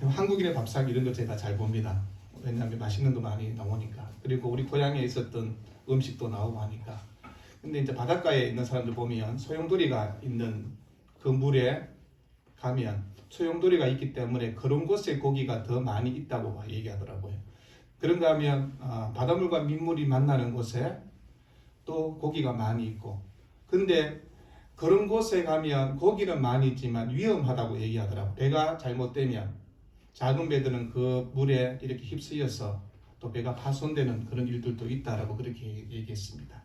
한국인의 밥상 이런 거 제가 잘 봅니다. 왜냐하면 맛있는 거 많이 나오니까. 그리고 우리 고향에 있었던 음식도 나오고 하니까. 근데 이제 바닷가에 있는 사람들 보면 소용돌이가 있는 그 물에 가면 소용돌이가 있기 때문에 그런 곳에 고기가 더 많이 있다고 얘기하더라고요. 그런가 하면 바닷물과 민물이 만나는 곳에 또 고기가 많이 있고, 근데 그런 곳에 가면 고기는 많이 있지만 위험하다고 얘기하더라고요. 배가 잘못되면 작은 배들은 그 물에 이렇게 휩쓰여서 또 배가 파손되는 그런 일들도 있다라고 그렇게 얘기했습니다.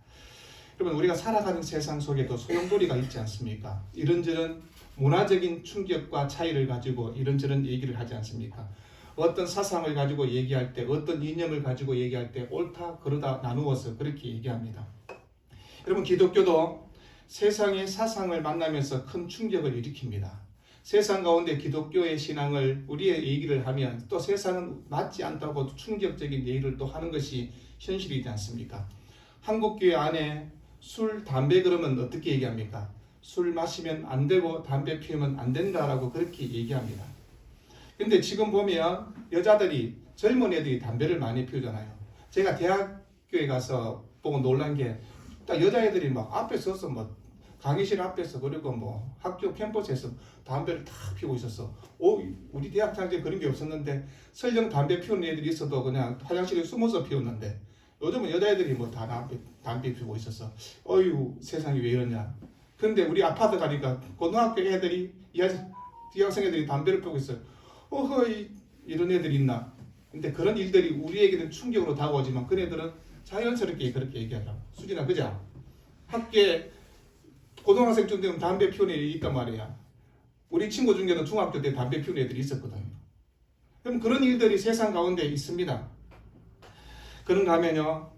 여러분, 우리가 살아가는 세상 속에도 소용돌이가 있지 않습니까? 이런저런 문화적인 충격과 차이를 가지고 이런저런 얘기를 하지 않습니까? 어떤 사상을 가지고 얘기할 때, 어떤 이념을 가지고 얘기할 때 옳다 그러다 나누어서 그렇게 얘기합니다. 여러분, 기독교도 세상의 사상을 만나면서 큰 충격을 일으킵니다. 세상 가운데 기독교의 신앙을 우리의 얘기를 하면 또 세상은 맞지 않다고 충격적인 얘기를 또 하는 것이 현실이지 않습니까? 한국교회 안에 술, 담배 그러면 어떻게 얘기합니까? 술 마시면 안 되고 담배 피우면 안 된다라고 그렇게 얘기합니다. 근데 지금 보면 여자들이, 젊은 애들이 담배를 많이 피우잖아요. 제가 대학교에 가서 보고 놀란 게 딱 여자애들이 막 앞에 서서 뭐 강의실 앞에서 그리고 뭐 학교 캠퍼스에서 담배를 다 피우고 있었어. 우리 대학 다닐 때 그런 게 없었는데 설령 담배 피우는 애들이 있어도 그냥 화장실에 숨어서 피웠는데 요즘은 여자애들이 뭐 다 담배 피우고 있었어. 어휴, 세상이 왜 이러냐. 근데 우리 아파트 가니까 고등학교 애들이 이 학생 애들이 담배를 피우고 있어요. 어허이, 이런 애들이 있나. 근데 그런 일들이 우리에게는 충격으로 다가오지만 그네들은 자연스럽게 그렇게 얘기하더라고. 수진아, 그자? 학교에 고등학생쯤 되면 담배 피우는 애들이 있단 말이야. 우리 친구 중에도 중학교 때 담배 피우는 애들이 있었거든요. 그럼 그런 일들이 세상 가운데 있습니다. 그런가 하면요,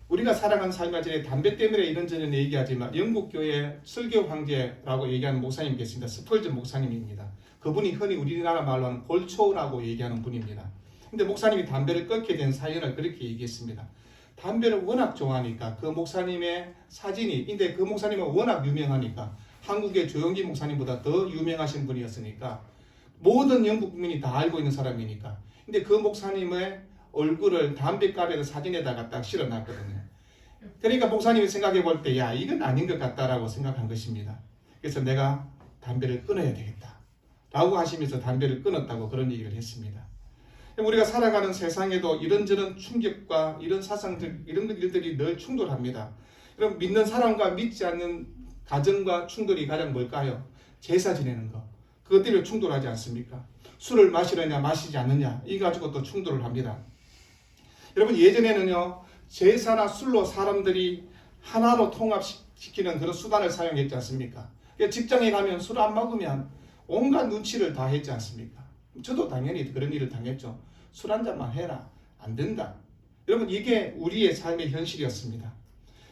우리가 살아가는 삶과 전에 담배 때문에 이런저런 얘기하지만 영국 교회 설교 황제라고 얘기하는 목사님 계십니다. 스펄전 목사님입니다. 그분이 흔히 우리나라 말로 하는 골초라고 얘기하는 분입니다. 근데 목사님이 담배를 끊게 된 사연을 그렇게 얘기했습니다. 담배를 워낙 좋아하니까 그 목사님의 사진이, 근데 그 목사님은 워낙 유명하니까 한국의 조영기 목사님보다 더 유명하신 분이었으니까 모든 영국 국민이 다 알고 있는 사람이니까. 근데 그 목사님의 얼굴을 담배갑에다 사진에다가 딱 실어놨거든요. 그러니까 목사님이 생각해 볼 때, 야, 이건 아닌 것 같다라고 생각한 것입니다. 그래서 내가 담배를 끊어야 되겠다 라고 하시면서 담배를 끊었다고 그런 얘기를 했습니다. 우리가 살아가는 세상에도 이런저런 충격과 이런 사상들, 이런 일들이 늘 충돌합니다. 그럼 믿는 사람과 믿지 않는 가정과 충돌이 가장 뭘까요? 제사 지내는 거. 그것 때문에 충돌하지 않습니까? 술을 마시느냐 마시지 않느냐, 이 가지고 또 충돌을 합니다. 여러분, 예전에는요, 제사나 술로 사람들이 하나로 통합시키는 그런 수단을 사용했지 않습니까? 직장에 가면 술 안 먹으면 온갖 눈치를 다 했지 않습니까? 저도 당연히 그런 일을 당했죠. 술 한 잔만 해라. 안 된다. 여러분, 이게 우리의 삶의 현실이었습니다.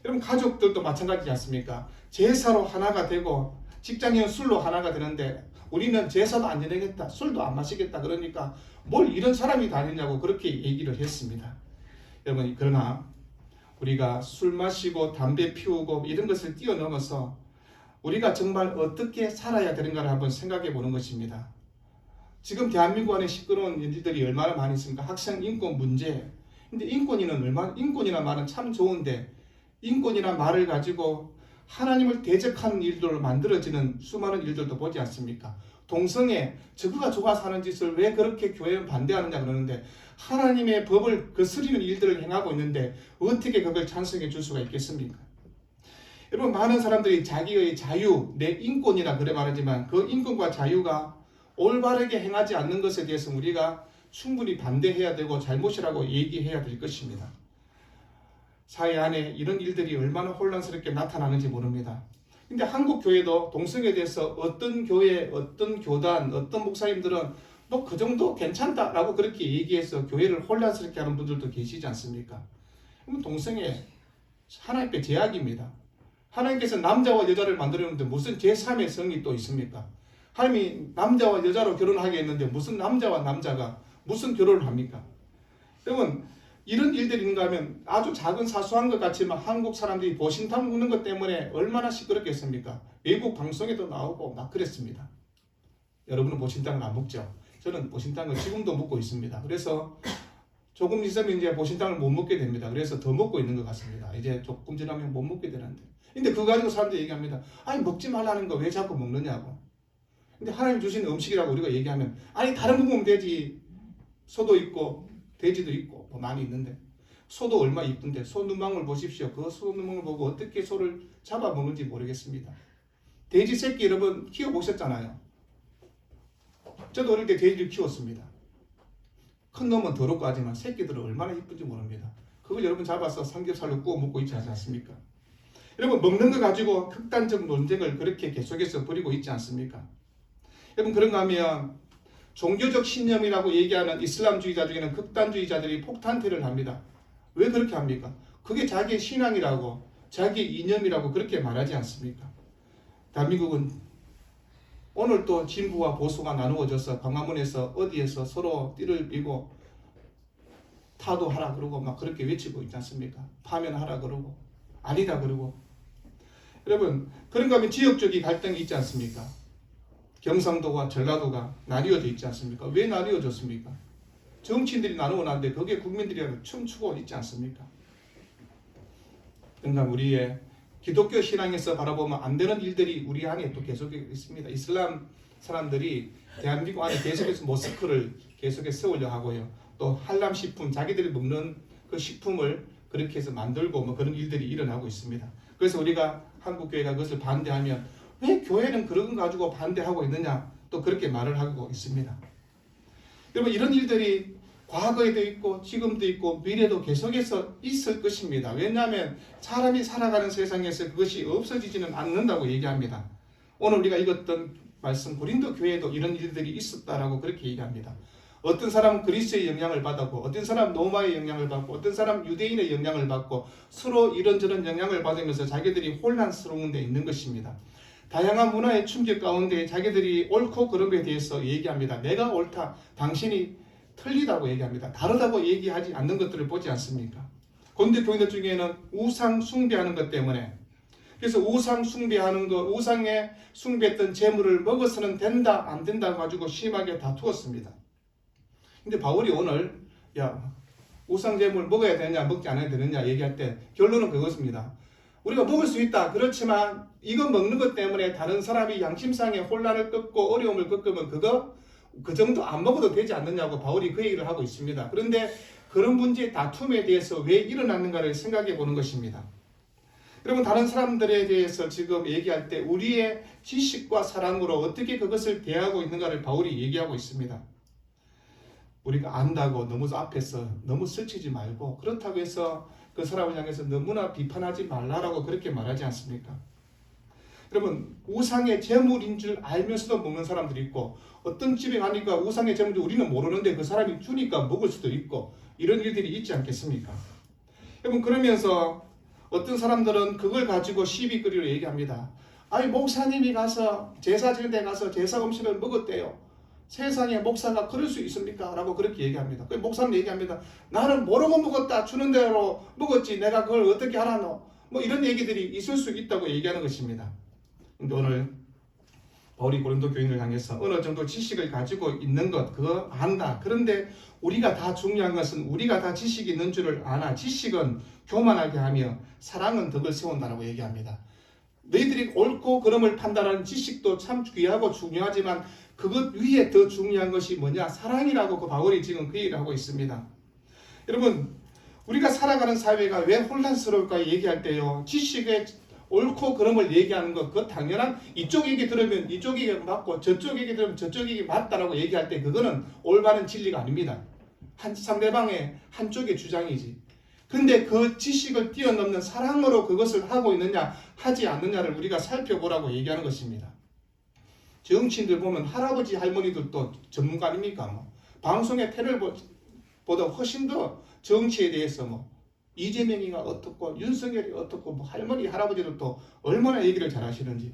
여러분, 가족들도 마찬가지지 않습니까? 제사로 하나가 되고 직장인은 술로 하나가 되는데 우리는 제사도 안 지내겠다, 술도 안 마시겠다, 그러니까 뭘 이런 사람이 다 있냐고 그렇게 얘기를 했습니다. 여러분, 그러나 우리가 술 마시고 담배 피우고 이런 것을 뛰어넘어서 우리가 정말 어떻게 살아야 되는가를 한번 생각해 보는 것입니다. 지금 대한민국 안에 시끄러운 일들이 얼마나 많이 있습니까? 학생 인권 문제. 근데 인권이라는 말은 참 좋은데 인권이라는 말을 가지고 하나님을 대적하는 일들로 만들어지는 수많은 일들도 보지 않습니까? 동성애, 저거가 좋아서 하는 짓을 왜 그렇게 교회는 반대하느냐 그러는데 하나님의 법을 거스리는 일들을 행하고 있는데 어떻게 그걸 찬성해 줄 수가 있겠습니까? 여러분, 많은 사람들이 자기의 자유, 내 인권이라 그래 말하지만 그 인권과 자유가 올바르게 행하지 않는 것에 대해서 우리가 충분히 반대해야 되고 잘못이라고 얘기해야 될 것입니다. 사회 안에 이런 일들이 얼마나 혼란스럽게 나타나는지 모릅니다. 근데 한국 교회도 동성애에 대해서 어떤 교회, 어떤 교단, 어떤 목사님들은 뭐 그 정도 괜찮다라고 그렇게 얘기해서 교회를 혼란스럽게 하는 분들도 계시지 않습니까? 그럼 동성애 하나님께 제약입니다. 하나님께서 남자와 여자를 만들었는데 무슨 제3의 성이 또 있습니까? 하나님이 남자와 여자로 결혼하게 했는데 무슨 남자와 남자가 무슨 결혼을 합니까? 여러분, 이런 일들이 있는가 하면 아주 작은 사소한 것 같지만 한국 사람들이 보신탕 먹는 것 때문에 얼마나 시끄럽겠습니까? 외국 방송에도 나오고 막 그랬습니다. 여러분은 보신탕을 안 먹죠? 저는 보신탕을 지금도 먹고 있습니다. 그래서 조금 있으면 이제 보신탕을 못 먹게 됩니다. 그래서 더 먹고 있는 것 같습니다. 이제 조금 지나면 못 먹게 되는데. 근데 그거 가지고 사람들이 얘기합니다. 아니 먹지 말라는 거 왜 자꾸 먹느냐고. 근데 하나님 주신 음식이라고 우리가 얘기하면 아니 다른 거 먹으면 되지. 소도 있고 돼지도 있고 뭐 많이 있는데 소도 얼마 이쁜데 소 눈망울 보십시오. 그 소 눈망울 보고 어떻게 소를 잡아먹는지 모르겠습니다. 돼지 새끼 여러분 키워보셨잖아요. 저도 어릴 때 돼지를 키웠습니다. 큰 놈은 더럽고 하지만 새끼들은 얼마나 이쁜지 모릅니다. 그걸 여러분 잡아서 삼겹살로 구워 먹고 있지 않습니까? 여러분 먹는 거 가지고 극단적 논쟁을 그렇게 계속해서 벌이고 있지 않습니까? 여러분 그런가 하면 종교적 신념이라고 얘기하는 이슬람주의자 중에는 극단주의자들이 폭탄테를 합니다. 왜 그렇게 합니까? 그게 자기의 신앙이라고 자기의 이념이라고 그렇게 말하지 않습니까? 대한민국은 오늘 또 진보와 보수가 나누어져서 광화문에서 어디에서 서로 띠를 삐고 타도하라 그러고 막 그렇게 외치고 있지 않습니까? 파면하라 그러고 아니다 그러고. 여러분 그런가 하면 지역적인 갈등이 있지 않습니까? 경상도와 전라도가 나뉘어져 있지 않습니까? 왜 나뉘어졌습니까? 정치인들이 나누어 놨는데 거기에 국민들이 춤추고 있지 않습니까? 그러니까 우리의 기독교 신앙에서 바라보면 안 되는 일들이 우리 안에 또 계속 있습니다. 이슬람 사람들이 대한민국 안에 계속해서 모스크를 계속해서 세우려 하고요. 또 할람 식품, 자기들이 먹는 그 식품을 그렇게 해서 만들고 뭐 그런 일들이 일어나고 있습니다. 그래서 우리가 한국교회가 그것을 반대하면 왜 교회는 그런 거 가지고 반대하고 있느냐 또 그렇게 말을 하고 있습니다. 여러분 이런 일들이 과거에도 있고 지금도 있고 미래도 계속해서 있을 것입니다. 왜냐하면 사람이 살아가는 세상에서 그것이 없어지지는 않는다고 얘기합니다. 오늘 우리가 읽었던 말씀 고린도 교회에도 이런 일들이 있었다라고 그렇게 얘기합니다. 어떤 사람은 그리스의 영향을 받았고 어떤 사람은 로마의 영향을 받고 어떤 사람은 유대인의 영향을 받고 서로 이런저런 영향을 받으면서 자기들이 혼란스러운 데 있는 것입니다. 다양한 문화의 충격 가운데 자기들이 옳고 그른 것에 대해서 얘기합니다. 내가 옳다, 당신이 틀리다고 얘기합니다. 다르다고 얘기하지 않는 것들을 보지 않습니까? 고린도 교인들 중에는 우상 숭배하는 것 때문에 그래서 우상 숭배하는 것, 우상에 숭배했던 재물을 먹어서는 된다 안 된다 가지고 심하게 다투었습니다. 근데 바울이 오늘 야 우상 재물 먹어야 되느냐 먹지 않아야 되느냐 얘기할 때 결론은 그것입니다. 우리가 먹을 수 있다. 그렇지만 이거 먹는 것 때문에 다른 사람이 양심상의 혼란을 겪고 어려움을 겪으면 그 정도 안 먹어도 되지 않느냐고 바울이 그 얘기를 하고 있습니다. 그런데 그런 문제의 다툼에 대해서 왜 일어났는가를 생각해 보는 것입니다. 여러분 다른 사람들에 대해서 지금 얘기할 때 우리의 지식과 사랑으로 어떻게 그것을 대하고 있는가를 바울이 얘기하고 있습니다. 우리가 안다고 너무 앞에서 너무 설치지 말고 그렇다고 해서 그 사람을 향해서 너무나 비판하지 말라라고 그렇게 말하지 않습니까? 여러분 우상의 제물인 줄 알면서도 먹는 사람들이 있고 어떤 집에 가니까 우상의 제물인지 우리는 모르는데 그 사람이 주니까 먹을 수도 있고 이런 일들이 있지 않겠습니까? 여러분 그러면서 어떤 사람들은 그걸 가지고 시비거리로 얘기합니다. 아니 목사님이 가서 제사 지는 데 가서 제사 음식을 먹었대요. 세상에 목사가 그럴 수 있습니까? 라고 그렇게 얘기합니다. 그 목사님 얘기합니다. 나는 모르고 먹었다. 주는 대로 먹었지. 내가 그걸 어떻게 알아노? 뭐 이런 얘기들이 있을 수 있다고 얘기하는 것입니다. 근데 오늘 바울이 고린도 교인을 향해서 어느 정도 지식을 가지고 있는 것 그거 안다. 그런데 우리가 다 중요한 것은 우리가 다 지식이 있는 줄을 아나 지식은 교만하게 하며 사랑은 덕을 세운다라고 얘기합니다. 너희들이 옳고 그름을 판단하는 지식도 참 귀하고 중요하지만 그것 위에 더 중요한 것이 뭐냐? 사랑이라고 그 바울이 지금 그 얘기를 하고 있습니다. 여러분 우리가 살아가는 사회가 왜 혼란스러울까 얘기할 때요. 지식의 옳고 그름을 얘기하는 것 그거 당연한 이쪽 얘기 들으면 이쪽 얘기 맞고 저쪽 얘기 들으면 저쪽 얘기 맞다라고 얘기할 때 그거는 올바른 진리가 아닙니다. 상대방의 한쪽의 주장이지. 근데 그 지식을 뛰어넘는 사랑으로 그것을 하고 있느냐 하지 않느냐를 우리가 살펴보라고 얘기하는 것입니다. 정치인들 보면 할아버지 할머니들도 전문가 아닙니까? 뭐 방송의 패널보다 훨씬 더 정치에 대해서 뭐 이재명이가 어떻고 윤석열이 어떻고 뭐 할머니 할아버지들도 얼마나 얘기를 잘하시는지.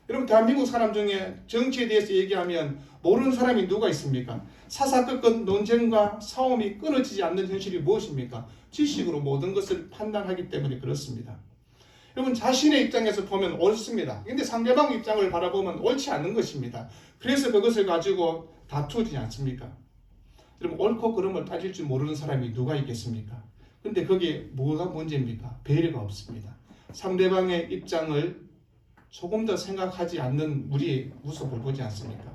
여러분 대한민국 사람 중에 정치에 대해서 얘기하면 모르는 사람이 누가 있습니까? 사사건건 논쟁과 싸움이 끊어지지 않는 현실이 무엇입니까? 지식으로 모든 것을 판단하기 때문에 그렇습니다. 여러분 자신의 입장에서 보면 옳습니다. 근데 상대방 입장을 바라보면 옳지 않는 것입니다. 그래서 그것을 가지고 다투지 않습니까? 여러분 옳고 그름을 따질 줄 모르는 사람이 누가 있겠습니까? 근데 그게 뭐가 문제입니까? 배려가 없습니다. 상대방의 입장을 조금 더 생각하지 않는 우리의 모습을 보지 않습니까?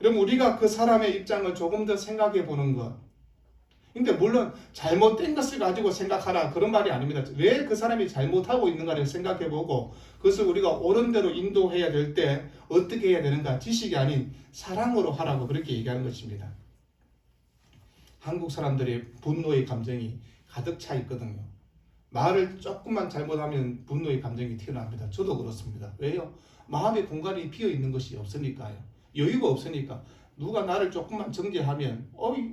여러분 우리가 그 사람의 입장을 조금 더 생각해 보는 것. 근데 물론 잘못된 것을 가지고 생각하라 그런 말이 아닙니다. 왜 그 사람이 잘못하고 있는가를 생각해 보고 그것을 우리가 옳은 대로 인도해야 될 때 어떻게 해야 되는가 지식이 아닌 사랑으로 하라고 그렇게 얘기하는 것입니다. 한국 사람들의 분노의 감정이 가득 차 있거든요. 말을 조금만 잘못하면 분노의 감정이 튀어나옵니다. 저도 그렇습니다. 왜요? 마음의 공간이 비어 있는 것이 없으니까요. 여유가 없으니까 누가 나를 조금만 정죄하면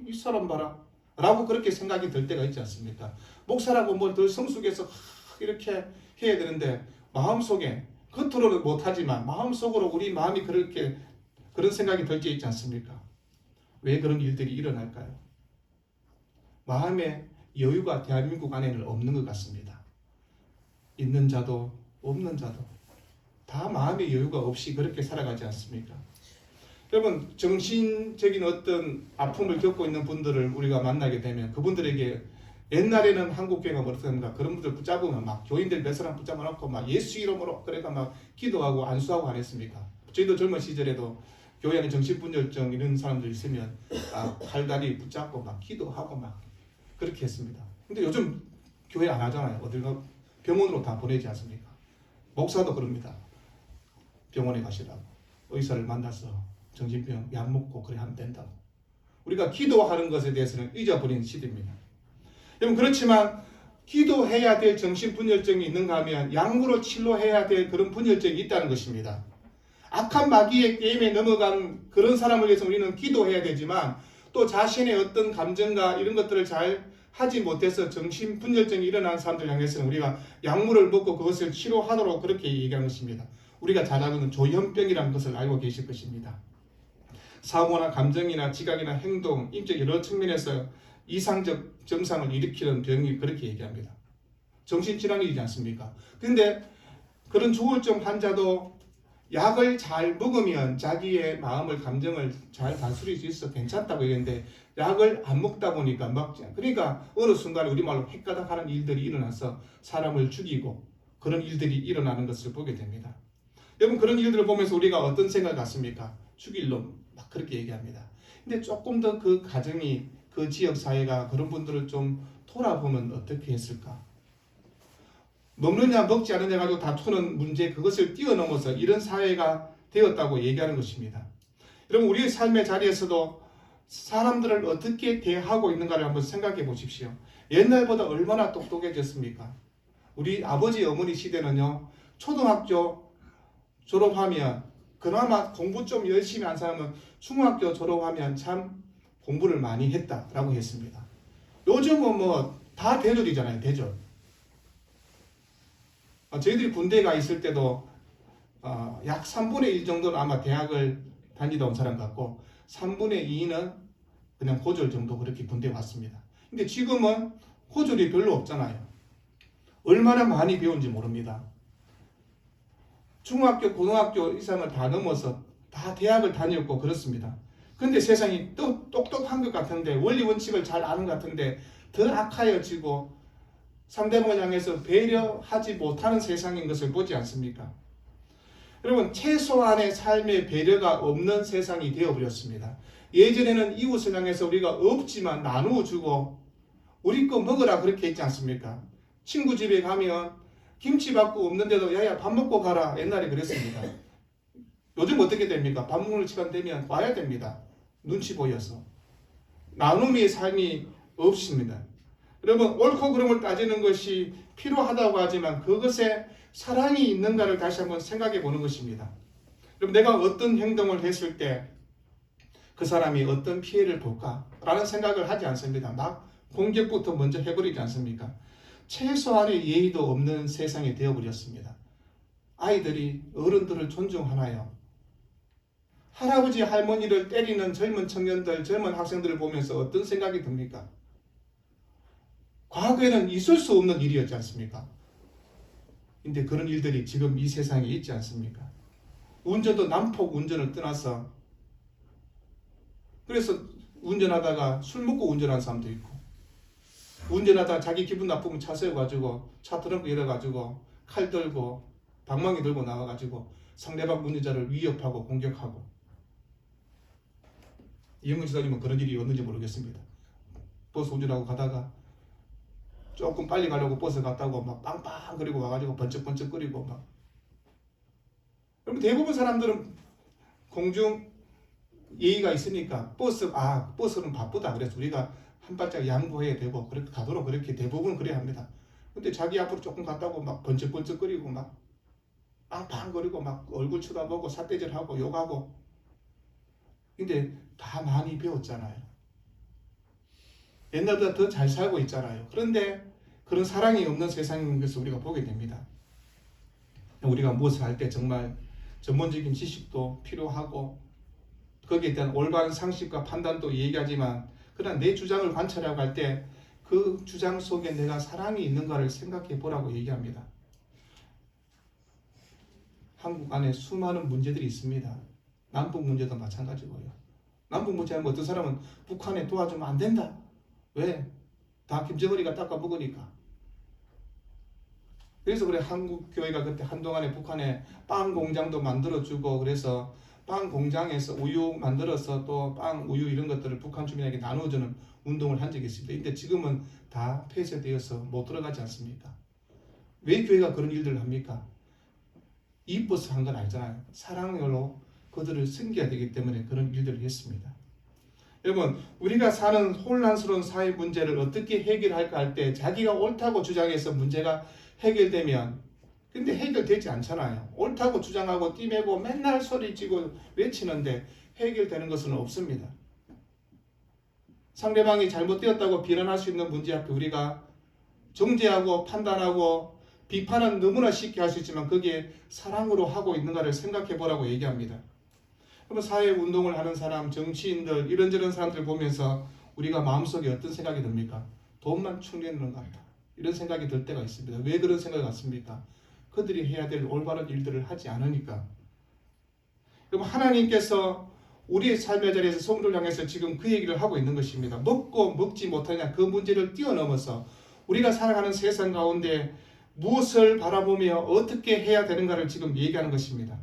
이 사람 봐라 라고 그렇게 생각이 들 때가 있지 않습니까? 목사라고 뭘 더 성숙해서 이렇게 해야 되는데 마음속에 겉으로는 못하지만 마음속으로 우리 마음이 그렇게 그런 생각이 들 때 있지 않습니까? 왜 그런 일들이 일어날까요? 마음의 여유가 대한민국 안에는 없는 것 같습니다. 있는 자도 없는 자도 다 마음의 여유가 없이 그렇게 살아가지 않습니까? 여러분 정신적인 어떤 아픔을 겪고 있는 분들을 우리가 만나게 되면 그분들에게 옛날에는 한국교회가 어떻습니까? 그런 분들 붙잡으면 막 교인들 몇 사람 붙잡아놓고 막 예수 이름으로 그러니까 막 기도하고 안수하고 안 했습니까? 저희도 젊은 시절에도 교회 안에 정신분열증 이런 사람들 있으면 팔다리 붙잡고 막 기도하고 막 그렇게 했습니다. 근데 요즘 교회 안 하잖아요. 어딜가 병원으로 다 보내지 않습니까? 목사도 그럽니다. 병원에 가시라고 의사를 만나서 정신병 약 먹고 그래 하면 된다고. 우리가 기도하는 것에 대해서는 잊어버린 시대입니다. 여러분 그렇지만 기도해야 될 정신분열증이 있는가 하면 약으로 치료해야 될 그런 분열증이 있다는 것입니다. 악한 마귀의 게임에 넘어간 그런 사람을 위해서 우리는 기도해야 되지만 또 자신의 어떤 감정과 이런 것들을 잘 하지 못해서 정신분열증이 일어나는 사람들 향해서는 우리가 약물을 먹고 그것을 치료하도록 그렇게 얘기하는 것입니다. 우리가 잘 아는 조현병이라는 것을 알고 계실 것입니다. 사고나 감정이나 지각이나 행동, 인적 여러 측면에서 이상적 증상을 일으키는 병이 그렇게 얘기합니다. 정신질환이지 않습니까? 그런데 그런 조울증 환자도 약을 잘 먹으면 자기의 마음을 감정을 잘 다스릴 수 있어 괜찮다고 얘기했는데 약을 안 먹다 보니까 그러니까 어느 순간에 우리말로 헷가닥하는 일들이 일어나서 사람을 죽이고 그런 일들이 일어나는 것을 보게 됩니다. 여러분 그런 일들을 보면서 우리가 어떤 생각을 갖습니까? 죽일 놈 막 그렇게 얘기합니다. 근데 조금 더 그 가정이 그 지역 사회가 그런 분들을 좀 돌아보면 어떻게 했을까? 먹느냐 먹지 않느냐 가지고 다투는 문제 그것을 뛰어넘어서 이런 사회가 되었다고 얘기하는 것입니다. 여러분 우리의 삶의 자리에서도 사람들을 어떻게 대하고 있는가를 한번 생각해 보십시오. 옛날보다 얼마나 똑똑해졌습니까? 우리 아버지 어머니 시대는요. 초등학교 졸업하면 그나마 공부 좀 열심히 한 사람은 중학교 졸업하면 참 공부를 많이 했다라고 했습니다. 요즘은 뭐 다 대졸이잖아요. 대졸. 저희들이 군대에 가 있을 때도 약 3분의 1 정도는 아마 대학을 다니다 온 사람 같고 3분의 2는 그냥 고졸 정도 그렇게 군대에 왔습니다. 근데 지금은 고졸이 별로 없잖아요. 얼마나 많이 배운지 모릅니다. 중학교, 고등학교 이상을 다 넘어서 다 대학을 다녔고 그렇습니다. 근데 세상이 또 똑똑한 것 같은데 원리 원칙을 잘 아는 것 같은데 더 악하여지고 상대방을 향해서 배려하지 못하는 세상인 것을 보지 않습니까? 여러분 최소한의 삶의 배려가 없는 세상이 되어버렸습니다. 예전에는 이웃을 향해서 우리가 없지만 나누어 주고 우리 거 먹으라 그렇게 했지 않습니까? 친구 집에 가면 김치밖에 없는데도 야야 밥 먹고 가라 옛날에 그랬습니다. 요즘 어떻게 됩니까? 밥 먹는 시간 되면 와야 됩니다. 눈치 보여서. 나눔의 삶이 없습니다. 여러분 옳고 그름을 따지는 것이 필요하다고 하지만 그것에 사랑이 있는가를 다시 한번 생각해 보는 것입니다. 여러분 내가 어떤 행동을 했을 때 그 사람이 어떤 피해를 볼까라는 생각을 하지 않습니다. 막 공격부터 먼저 해버리지 않습니까? 최소한의 예의도 없는 세상이 되어버렸습니다. 아이들이 어른들을 존중하나요? 할아버지 할머니를 때리는 젊은 청년들, 젊은 학생들을 보면서 어떤 생각이 듭니까? 과거에는 있을 수 없는 일이었지 않습니까? 근데 그런 일들이 지금 이 세상에 있지 않습니까? 운전도 난폭 운전을 떠나서 그래서 운전하다가 술 먹고 운전하는 사람도 있고, 운전하다가 자기 기분 나쁘면 차 세워가지고 차 트렁크 열어가지고 칼 들고 방망이 들고 나와가지고 상대방 운전자를 위협하고 공격하고. 이영근 지사님은 그런 일이 없는지 모르겠습니다. 버스 운전하고 가다가 조금 빨리 가려고 버스 갔다고 막 빵빵거리고 와가지고 번쩍번쩍거리고 막. 그럼 대부분 사람들은 공중 예의가 있으니까 버스는 바쁘다. 그래서 우리가 한 발짝 양보해야 되고 그렇게 가도록 그렇게 대부분 그래야 합니다. 근데 자기 앞으로 조금 갔다고 막 번쩍번쩍거리고 막 빵빵거리고 막 얼굴 쳐다보고 삿대질하고 욕하고. 근데 다 많이 배웠잖아요. 옛날보다 더 잘 살고 있잖아요. 그런데 그런 사랑이 없는 세상인 것을 우리가 보게 됩니다. 우리가 무엇을 할 때 정말 전문적인 지식도 필요하고 거기에 대한 올바른 상식과 판단도 얘기하지만, 그러나 내 주장을 관찰하고 할 때 그 주장 속에 내가 사랑이 있는가를 생각해 보라고 얘기합니다. 한국 안에 수많은 문제들이 있습니다. 남북 문제도 마찬가지고요. 남북 문제하면 어떤 사람은 북한에 도와주면 안 된다. 왜? 다 김정은이가 닦아먹으니까. 그래서 그래 한국 교회가 그때 한동안에 북한에 빵 공장도 만들어주고, 그래서 빵 공장에서 우유 만들어서 또 빵, 우유 이런 것들을 북한 주민에게 나눠주는 운동을 한 적이 있습니다. 근데 지금은 다 폐쇄되어서 못 들어가지 않습니까? 왜 교회가 그런 일들을 합니까? 이뻐서 한 건 아니잖아요. 사랑으로 그들을 섬겨야 되기 때문에 그런 일들을 했습니다. 여러분, 우리가 사는 혼란스러운 사회 문제를 어떻게 해결할까 할 때 자기가 옳다고 주장해서 문제가 해결되면, 근데 해결되지 않잖아요. 옳다고 주장하고 띠매고 맨날 소리치고 외치는데 해결되는 것은 없습니다. 상대방이 잘못되었다고 비난할 수 있는 문제 앞에 우리가 정죄하고 판단하고 비판은 너무나 쉽게 할 수 있지만 거기에 사랑으로 하고 있는가를 생각해 보라고 얘기합니다. 그러면 사회운동을 하는 사람, 정치인들, 이런저런 사람들 보면서 우리가 마음속에 어떤 생각이 듭니까? 돈만 충전하는 것 같다. 이런 생각이 들 때가 있습니다. 왜 그런 생각이 같습니까? 그들이 해야 될 올바른 일들을 하지 않으니까. 여러분, 하나님께서 우리의 삶의 자리에서 성도를 향해서 지금 그 얘기를 하고 있는 것입니다. 먹고 먹지 못하냐 그 문제를 뛰어넘어서 우리가 살아가는 세상 가운데 무엇을 바라보며 어떻게 해야 되는가를 지금 얘기하는 것입니다.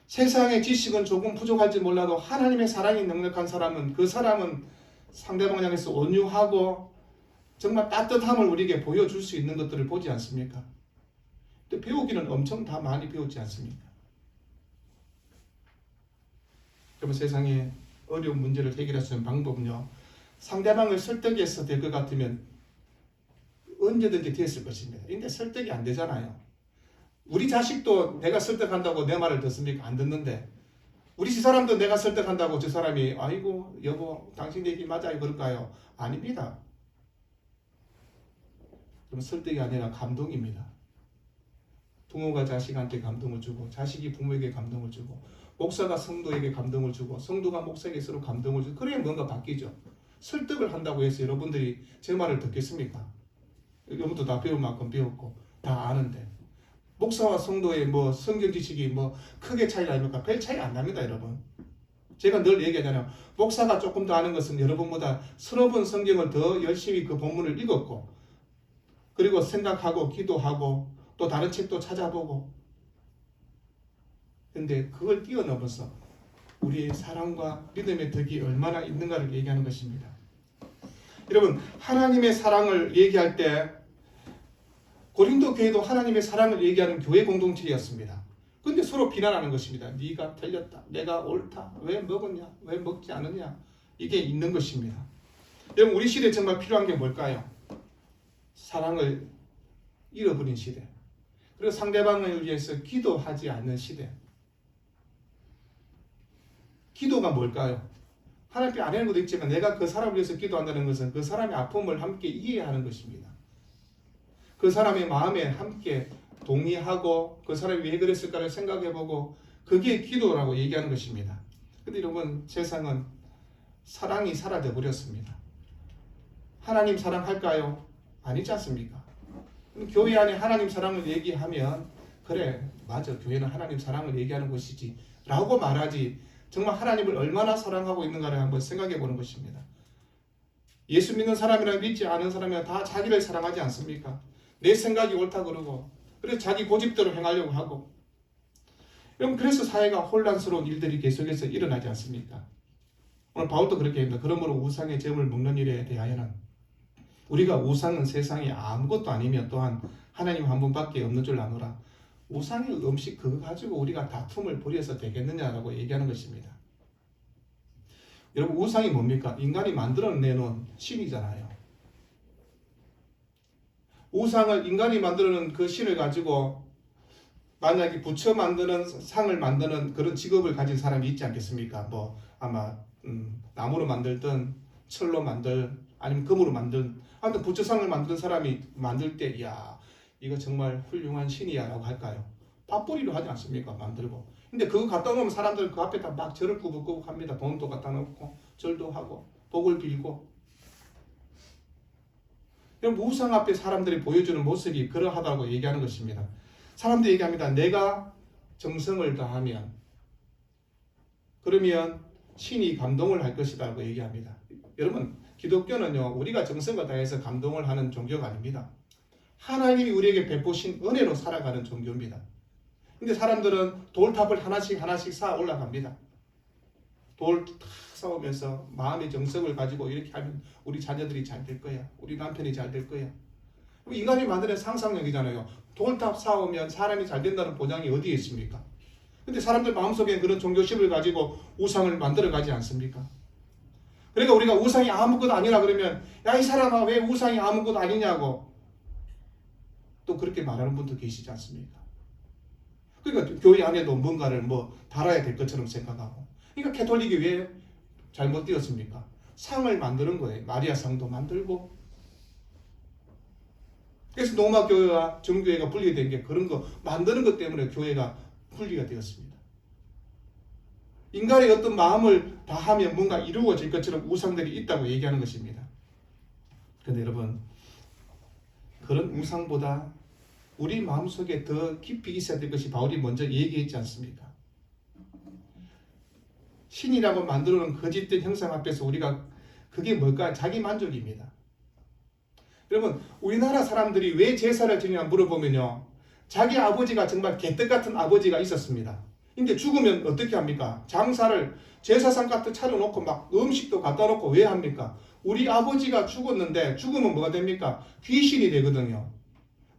세상의 지식은 조금 부족할지 몰라도 하나님의 사랑이 넉넉한 사람은, 그 사람은 상대방을 향해서 온유하고 정말 따뜻함을 우리에게 보여줄 수 있는 것들을 보지 않습니까? 근데 배우기는 엄청 다 많이 배웠지 않습니까? 그러면 세상의 어려운 문제를 해결할 수 있는 방법은요, 상대방을 설득해서 될 것 같으면 언제든지 됐을 것입니다. 근데 설득이 안 되잖아요. 우리 자식도 내가 설득한다고 내 말을 듣습니까? 안 듣는데, 우리 집사람도 내가 설득한다고 저 사람이 아이고 여보 당신 얘기 맞아요 그럴까요? 아닙니다. 그럼 설득이 아니라 감동입니다. 부모가 자식한테 감동을 주고, 자식이 부모에게 감동을 주고, 목사가 성도에게 감동을 주고, 성도가 목사에게 서로 감동을 주고, 그래야 뭔가 바뀌죠. 설득을 한다고 해서 여러분들이 제 말을 듣겠습니까? 여러분도 다 배운 만큼 배웠고 다 아는데, 목사와 성도의 뭐 성경 지식이 뭐 크게 차이 나니까 별 차이 안 납니다, 여러분. 제가 늘 얘기하잖아요. 목사가 조금 더 아는 것은 여러분보다 서너 번 성경을 더 열심히 그 본문을 읽었고, 그리고 생각하고 기도하고 또 다른 책도 찾아보고. 근데 그걸 뛰어넘어서 우리의 사랑과 믿음의 덕이 얼마나 있는가를 얘기하는 것입니다. 여러분, 하나님의 사랑을 얘기할 때 고린도 교회도 하나님의 사랑을 얘기하는 교회 공동체였습니다. 근데 서로 비난하는 것입니다. 네가 틀렸다, 내가 옳다, 왜 먹었냐, 왜 먹지 않느냐, 이게 있는 것입니다. 여러분, 우리 시대에 정말 필요한 게 뭘까요? 사랑을 잃어버린 시대, 그리고 상대방을 위해서 기도하지 않는 시대. 기도가 뭘까요? 하나님 앞에 아뢰는 것도 있지만 내가 그 사람을 위해서 기도한다는 것은 그 사람의 아픔을 함께 이해하는 것입니다. 그 사람의 마음에 함께 동의하고 그 사람이 왜 그랬을까를 생각해보고, 그게 기도라고 얘기하는 것입니다. 근데 여러분, 세상은 사랑이 사라져 버렸습니다. 하나님 사랑할까요? 아니지 않습니까? 교회 안에 하나님 사랑을 얘기하면 그래 맞아, 교회는 하나님 사랑을 얘기하는 것이지 라고 말하지, 정말 하나님을 얼마나 사랑하고 있는가를 한번 생각해 보는 것입니다. 예수 믿는 사람이랑 믿지 않은 사람이랑 다 자기를 사랑하지 않습니까? 내 생각이 옳다 그러고 그래서 자기 고집대로 행하려고 하고 여러분 그래서 사회가 혼란스러운 일들이 계속해서 일어나지 않습니까? 오늘 바울도 그렇게 합니다. 그러므로 우상의 점을 먹는 일에 대하여는 우리가 우상은 세상에 아무것도 아니며 또한 하나님 한 분밖에 없는 줄 아노라. 우상의 음식 그거 가지고 우리가 다툼을 벌여서 되겠느냐라고 얘기하는 것입니다. 여러분 우상이 뭡니까? 인간이 만들어내는 신이잖아요. 우상을 인간이 만드는 그 신을 가지고 만약에 부처 만드는 상을 만드는 그런 직업을 가진 사람이 있지 않겠습니까? 뭐 아마 나무로 만들든 철로 아니면 금으로 아무튼 부처상을 만드는 사람이 만들 때 야 이거 정말 훌륭한 신이야 라고 할까요? 밥벌이로 하지 않습니까? 만들고. 근데 그거 갖다 놓으면 사람들 그 앞에다 막 절을 꾸벅꾸벅 합니다. 돈도 갖다 놓고 절도 하고 복을 빌고. 우상 앞에 사람들이 보여주는 모습이 그러하다고 얘기하는 것입니다. 사람들이 얘기합니다. 내가 정성을 다하면 그러면 신이 감동을 할 것이라고 얘기합니다. 여러분 기독교는요 우리가 정성을 다해서 감동을 하는 종교가 아닙니다. 하나님이 우리에게 베푸신 은혜로 살아가는 종교입니다. 근데 사람들은 돌탑을 하나씩 쌓아 올라갑니다. 돌 탁 쌓으면서 마음의 정성을 가지고 이렇게 하면 우리 자녀들이 잘 될 거야. 우리 남편이 잘 될 거야. 인간이 만드는 상상력이잖아요. 돌탑 쌓으면 사람이 잘 된다는 보장이 어디에 있습니까? 근데 사람들 마음속에 그런 종교심을 가지고 우상을 만들어 가지 않습니까? 그러니까 우리가 우상이 아무것도 아니라 그러면 야 이 사람아 왜 우상이 아무것도 아니냐고 또 그렇게 말하는 분도 계시지 않습니까? 그러니까 교회 안에도 뭔가를 달아야 될 것처럼 생각하고 그러니까 캐톨릭이 왜 잘못되었습니까? 상을 만드는 거예요. 마리아 상도 만들고 그래서 로마 교회와 정교회가 분리된 게 그런 거 만드는 것 때문에 교회가 분리가 되었습니다. 인간의 어떤 마음을 다하면 뭔가 이루어질 것처럼 우상들이 있다고 얘기하는 것입니다. 그런데 여러분 그런 우상보다 우리 마음속에 더 깊이 있어야 될 것이 바울이 먼저 얘기했지 않습니까? 신이라고 만들어놓은 거짓된 형상 앞에서 우리가 그게 뭘까? 자기 만족입니다. 여러분 우리나라 사람들이 왜 제사를 지내냐 물어보면요 자기 아버지가 정말 개떡 같은 아버지가 있었습니다. 근데 죽으면 어떻게 합니까? 장사를 제사상 같은 차려놓고 막 음식도 갖다 놓고 왜 합니까? 우리 아버지가 죽었는데 죽으면 뭐가 됩니까? 귀신이 되거든요.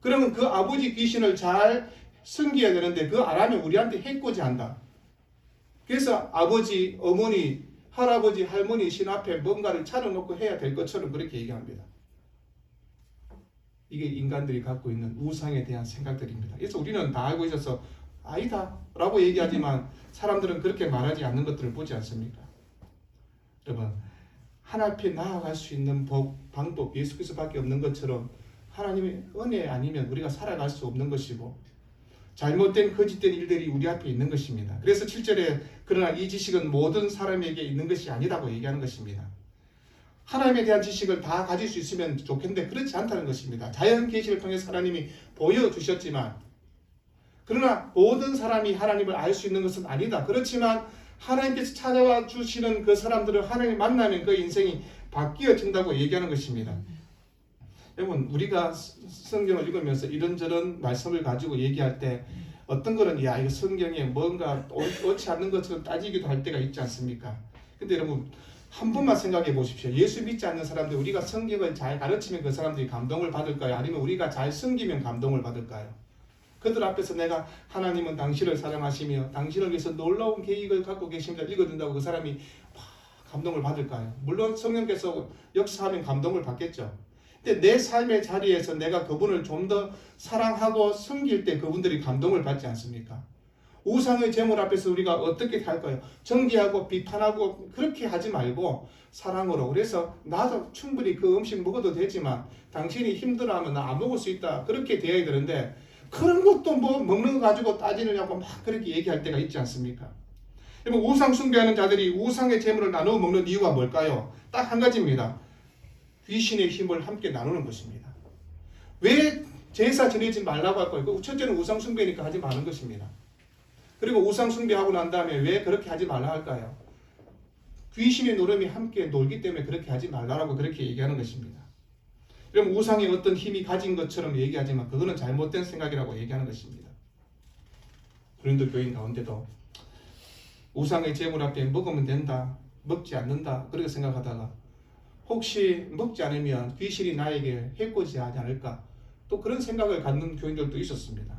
그러면 그 아버지 귀신을 잘 섬겨야 되는데 그거 안 하면 우리한테 해코지한다. 그래서 아버지, 어머니, 할아버지, 할머니 신 앞에 뭔가를 차려놓고 해야 될 것처럼 그렇게 얘기합니다. 이게 인간들이 갖고 있는 우상에 대한 생각들입니다. 그래서 우리는 다 알고 있어서 아니다 라고 얘기하지만 사람들은 그렇게 말하지 않는 것들을 보지 않습니까? 여러분 하나님 앞에 나아갈 수 있는 방법 예수께서밖에 없는 것처럼 하나님의 은혜 아니면 우리가 살아갈 수 없는 것이고 잘못된 거짓된 일들이 우리 앞에 있는 것입니다. 그래서 7절에 그러나 이 지식은 모든 사람에게 있는 것이 아니라고 얘기하는 것입니다. 하나님에 대한 지식을 다 가질 수 있으면 좋겠는데 그렇지 않다는 것입니다. 자연 계시를 통해서 하나님이 보여주셨지만 그러나 모든 사람이 하나님을 알 수 있는 것은 아니다. 그렇지만 하나님께서 찾아와 주시는 그 사람들을 하나님 만나면 그 인생이 바뀌어진다고 얘기하는 것입니다. 여러분 우리가 성경을 읽으면서 이런저런 말씀을 가지고 얘기할 때 어떤 거는 야 이거 성경에 뭔가 옳지 않는 것처럼 따지기도 할 때가 있지 않습니까? 근데 여러분 한 번만 생각해 보십시오. 예수 믿지 않는 사람들 우리가 성경을 잘 가르치면 그 사람들이 감동을 받을까요? 아니면 우리가 잘 섬기면 감동을 받을까요? 그들 앞에서 내가 하나님은 당신을 사랑하시며 당신을 위해서 놀라운 계획을 갖고 계십니다. 읽어준다고 그 사람이 감동을 받을까요? 물론 성령께서 역사하면 감동을 받겠죠. 근데 내 삶의 자리에서 내가 그분을 좀 더 사랑하고 섬길 때 그분들이 감동을 받지 않습니까? 우상의 제물 앞에서 우리가 어떻게 할까요? 정죄하고 비판하고 그렇게 하지 말고 사랑으로 그래서 나도 충분히 그 음식 먹어도 되지만 당신이 힘들어하면 나 안 먹을 수 있다 그렇게 되어야 되는데 그런 것도 먹는 거 가지고 따지느냐고 막 그렇게 얘기할 때가 있지 않습니까? 여러분 우상 숭배하는 자들이 우상의 제물을 나누어 먹는 이유가 뭘까요? 딱 한 가지입니다. 귀신의 힘을 함께 나누는 것입니다. 왜 제사 지내지 말라고 할까요? 첫째는 우상 숭배니까 하지 마는 것입니다. 그리고 우상 숭배하고 난 다음에 왜 그렇게 하지 말라 할까요? 귀신의 노름이 함께 놀기 때문에 그렇게 하지 말라라고 그렇게 얘기하는 것입니다. 그럼 우상이 어떤 힘이 가진 것처럼 얘기하지만 그거는 잘못된 생각이라고 얘기하는 것입니다. 고린도 교인 가운데도 우상의 제물 앞에 먹으면 된다, 먹지 않는다 그렇게 생각하다가 혹시 먹지 않으면 귀신이 나에게 해코지 하지 않을까 또 그런 생각을 갖는 교인들도 있었습니다.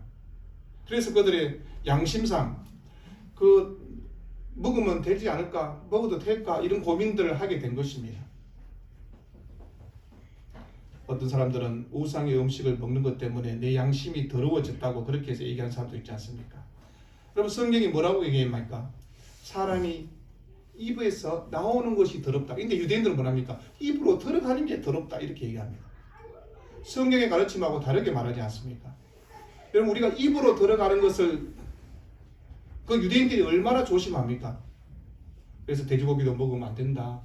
그래서 그들의 양심상 먹으면 되지 않을까, 먹어도 될까 이런 고민들을 하게 된 것입니다. 어떤 사람들은 우상의 음식을 먹는 것 때문에 내 양심이 더러워졌다고 그렇게 해서 얘기하는 사람도 있지 않습니까? 그럼 성경이 뭐라고 얘기합니까? 사람이 입에서 나오는 것이 더럽다. 근데 유대인들은 뭐랍니까? 입으로 들어가는 게 더럽다 이렇게 얘기합니다. 성경의 가르침하고 다르게 말하지 않습니까? 여러분 우리가 입으로 들어가는 것을 그 유대인들이 얼마나 조심합니까? 그래서 돼지고기도 먹으면 안 된다.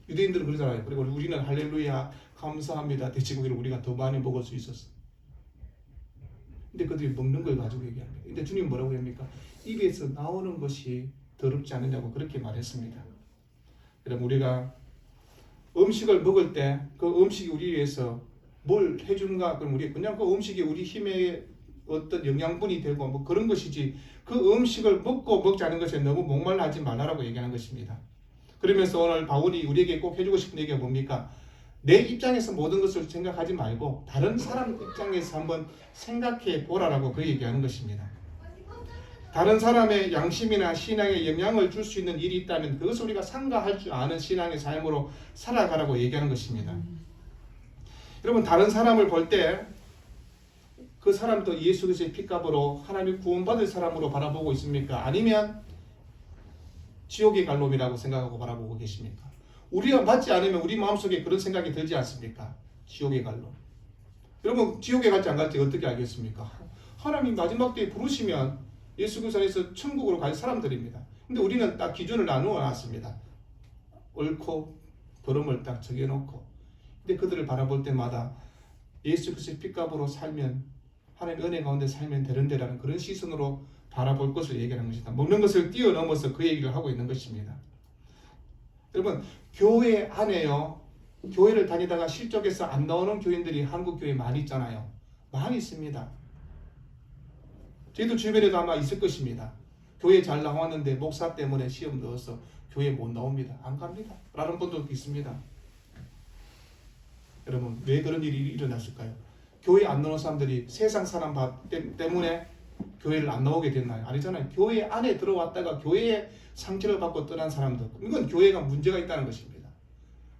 유대인들은 그러잖아요. 그리고 우리는 할렐루야 감사합니다. 돼지고기를 우리가 더 많이 먹을 수 있었어. 근데 그들이 먹는 걸 가지고 얘기합니다. 근데 주님 뭐라고 합니까? 입에서 나오는 것이 더럽지 않느냐고 그렇게 말했습니다. 여러분 우리가 음식을 먹을 때 그 음식이 우리 위해서 뭘 해주는가? 그럼 우리 그냥 그 음식이 우리 힘의 어떤 영양분이 되고 뭐 그런 것이지 그 음식을 먹고 먹지 않은 것에 너무 목말라 하지 말라라고 얘기하는 것입니다. 그러면서 오늘 바울이 우리에게 꼭 해주고 싶은 얘기가 뭡니까? 내 입장에서 모든 것을 생각하지 말고 다른 사람 입장에서 한번 생각해 보라라고 그 얘기하는 것입니다. 다른 사람의 양심이나 신앙에 영향을 줄 수 있는 일이 있다면 그것을 우리가 삼가할 줄 아는 신앙의 삶으로 살아가라고 얘기하는 것입니다. 여러분 다른 사람을 볼 때 그 사람도 예수 그리스도의 피값으로 하나님 구원받을 사람으로 바라보고 있습니까? 아니면 지옥의 갈 놈이라고 생각하고 바라보고 계십니까? 우리가 맞지 않으면 우리 마음속에 그런 생각이 들지 않습니까? 지옥의 갈 놈. 여러분 지옥에 갈지 안 갈지 어떻게 알겠습니까? 하나님 마지막 때에 부르시면 예수 그리스도 안에서 천국으로 갈 사람들입니다. 근데 우리는 딱 기준을 나누어 놨습니다. 옳고 그름을 딱 정해놓고 근데 그들을 바라볼 때마다 예수 그리스도의 피값으로 살면 하나님 은혜 가운데 살면 되는데라는 그런 시선으로 바라볼 것을 얘기하는 것이다. 먹는 것을 뛰어넘어서 그 얘기를 하고 있는 것입니다. 여러분 교회 안에요. 교회를 다니다가 실족해서 안 나오는 교인들이 한국 교회에 많이 있잖아요. 많이 있습니다. 저희도 주변에도 아마 있을 것입니다. 교회 잘 나왔는데 목사 때문에 시험 넣어서 교회 못 나옵니다. 안 갑니다. 라는 분도 있습니다. 여러분 왜 그런 일이 일어났을까요? 교회 안 나오는 사람들이 세상 사람 때문에 교회를 안 나오게 됐나요? 아니잖아요. 교회 안에 들어왔다가 교회에 상처를 받고 떠난 사람들. 이건 교회가 문제가 있다는 것입니다.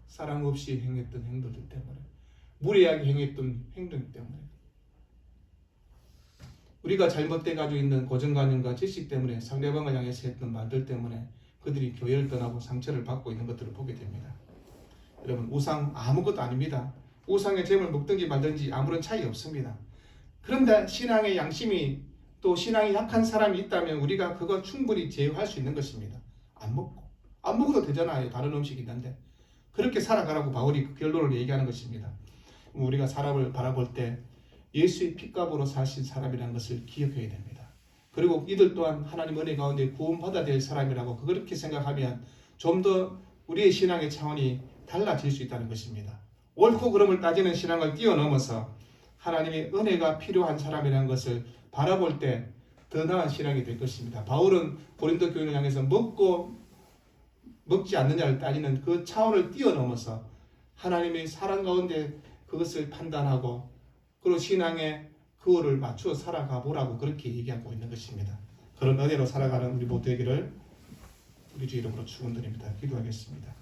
사랑 없이 행했던 행동들 때문에 무례하게 행했던 행동 때문에 우리가 잘못돼 가지고 있는 고정관념과 지식 때문에 상대방을 향해서 했던 말들 때문에 그들이 교회를 떠나고 상처를 받고 있는 것들을 보게 됩니다. 여러분 우상 아무것도 아닙니다. 우상의 제물 먹든지 말든지 아무런 차이 없습니다. 그런데 신앙의 양심이 또 신앙이 약한 사람이 있다면 우리가 그거 충분히 제어할 수 있는 것입니다. 안 먹어도 되잖아요. 다른 음식이 있는데 그렇게 살아가라고 바울이 그 결론을 얘기하는 것입니다. 우리가 사람을 바라볼 때 예수의 피값으로 사신 사람이라는 것을 기억해야 됩니다. 그리고 이들 또한 하나님 은혜 가운데 구원받아야 될 사람이라고 그렇게 생각하면 좀 더 우리의 신앙의 차원이 달라질 수 있다는 것입니다. 옳고 그름을 따지는 신앙을 뛰어넘어서 하나님의 은혜가 필요한 사람이라는 것을 바라볼 때 더 나은 신앙이 될 것입니다. 바울은 고린도 교인을 향해서 먹고 먹지 않느냐를 따지는 그 차원을 뛰어넘어서 하나님의 사랑 가운데 그것을 판단하고 그리고 신앙의 그거를 맞추어 살아가 보라고 그렇게 얘기하고 있는 것입니다. 그런 은혜로 살아가는 우리 모두에게를 우리 주 이름으로 축원드립니다. 기도하겠습니다.